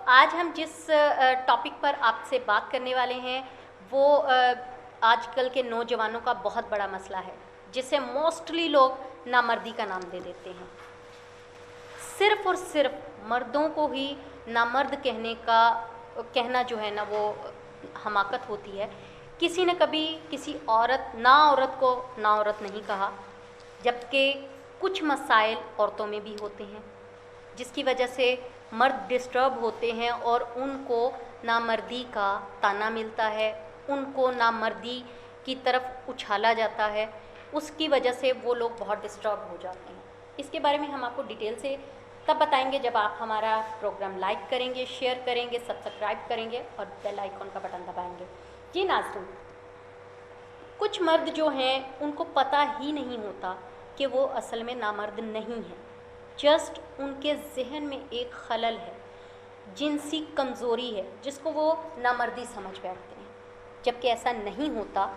आज हम जिस टॉपिक पर आपसे बात करने वाले हैं वो आजकल के नौजवानों का बहुत बड़ा मसला है, जिसे मोस्टली लोग नामर्दी का नाम दे देते हैं। सिर्फ़ और सिर्फ मर्दों को ही नामर्द कहना जो है ना वो हमाकत होती है। किसी ने कभी किसी औरत को ना औरत नहीं कहा, जबकि कुछ मसाइल औरतों में भी होते हैं जिसकी वजह से मर्द डिस्टर्ब होते हैं और उनको नामर्दी का ताना मिलता है, उनको नामर्दी की तरफ उछाला जाता है। उसकी वजह से वो लोग बहुत डिस्टर्ब हो जाते हैं। इसके बारे में हम आपको डिटेल से तब बताएंगे जब आप हमारा प्रोग्राम लाइक करेंगे, शेयर करेंगे, सब्सक्राइब करेंगे और बेल आइकॉन का बटन दबाएंगे। जी नाज़रीन, कुछ मर्द जो हैं उनको पता ही नहीं होता कि वो असल में नामर्द नहीं है, जस्ट उनके जहन में एक खलल है, जिनसी कमज़ोरी है, जिसको वो नामर्दी समझ बैठते हैं, जबकि ऐसा नहीं होता।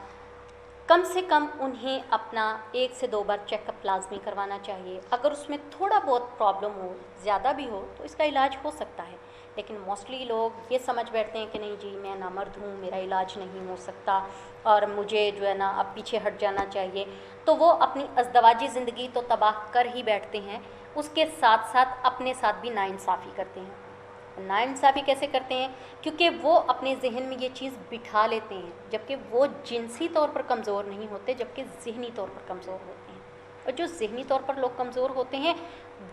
कम से कम उन्हें अपना 1 से 2 बार चेकअप लाजमी करवाना चाहिए। अगर उसमें थोड़ा बहुत प्रॉब्लम हो, ज़्यादा भी हो, तो इसका इलाज हो सकता है। लेकिन मोस्टली लोग ये समझ बैठते हैं कि नहीं जी, मैं नामर्द हूँ, मेरा इलाज नहीं हो सकता और मुझे जो है ना अब पीछे हट जाना चाहिए। तो वो अपनी अज़दवाजी ज़िंदगी तो तबाह कर ही बैठते हैं, उसके साथ साथ अपने साथ भी नाइंसाफ़ी करते हैं। नाइंसाफ़ी कैसे करते हैं? क्योंकि वो अपने जहन में ये चीज़ बिठा लेते हैं, जबकि वो जिनसी तौर पर कमज़ोर नहीं होते, जबकि ज़हनी तौर पर कमज़ोर होते हैं। और जो ज़हनी तौर पर लोग कमज़ोर होते हैं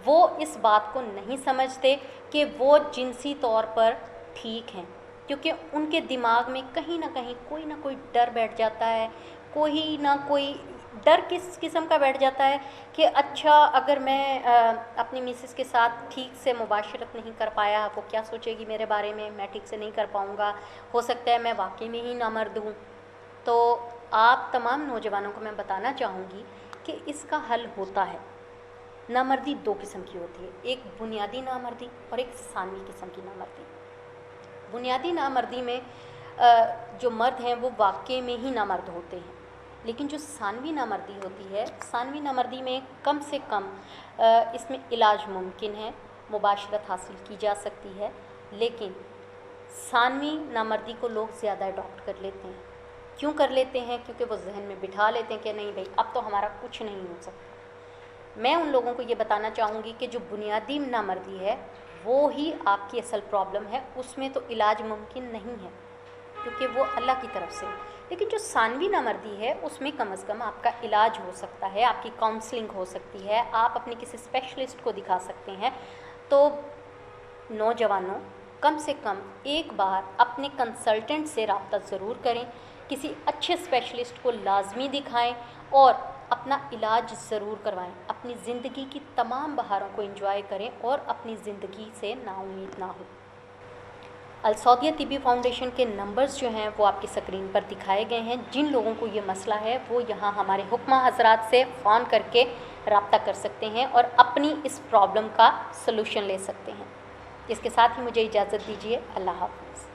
वो इस बात को नहीं समझते कि वो जिनसी तौर पर ठीक हैं, क्योंकि उनके दिमाग में कहीं ना कहीं कोई ना कोई डर बैठ जाता है, कोई ना कोई डर किस किस्म का बैठ जाता है कि अच्छा, अगर मैं अपनी मिसेस के साथ ठीक से मुबाशरत नहीं कर पाया, वो क्या सोचेगी मेरे बारे में, मैं ठीक से नहीं कर पाऊँगा, हो सकता है मैं वाकई में ही नामर्द हूँ। तो आप तमाम नौजवानों को मैं बताना चाहूँगी कि इसका हल होता है। नामर्दी 2 किस्म की होती है, एक बुनियादी नामर्दी और एक सानवी किस्म की नामर्दी। बुनियादी नामर्दी में जो मर्द हैं वो वाकई में ही नामर्द होते हैं, लेकिन जो सानवी नामर्दी होती है, सानवी नामर्दी में कम से कम इसमें इलाज मुमकिन है, मुबाशरत हासिल की जा सकती है, लेकिन सानवी नामर्दी को लोग ज़्यादा अडॉप्ट कर लेते हैं। क्यों कर लेते हैं? क्योंकि वो जहन में बिठा लेते हैं कि नहीं भाई, अब तो हमारा कुछ नहीं हो सकता। मैं उन लोगों को ये बताना चाहूँगी कि जो बुनियादी नामर्दी है वो ही आपकी असल प्रॉब्लम है, उसमें तो इलाज मुमकिन नहीं है क्योंकि वो अल्लाह की तरफ से। लेकिन जो सानवी नामर्दी है उसमें कम से कम आपका इलाज हो सकता है, आपकी काउंसलिंग हो सकती है, आप अपने किसी स्पेशलिस्ट को दिखा सकते हैं। तो नौजवानों, कम से कम एक बार अपने कंसल्टेंट से रब्ता ज़रूर करें, किसी अच्छे स्पेशलिस्ट को लाजमी दिखाएं और अपना इलाज ज़रूर करवाएं। अपनी ज़िंदगी की तमाम बहारों को एंजॉय करें और अपनी ज़िंदगी से नाउम्मीद ना हो। अलसौदिया तिब्बी फाउंडेशन के नंबर्स जो हैं वो आपकी स्क्रीन पर दिखाए गए हैं। जिन लोगों को ये मसला है वो यहाँ हमारे हुक्मा हजरात से फ़ोन करके रब्ता कर सकते हैं और अपनी इस प्रॉब्लम का सलूशन ले सकते हैं। इसके साथ ही मुझे इजाज़त दीजिए। अल्लाह हाफ़िज़।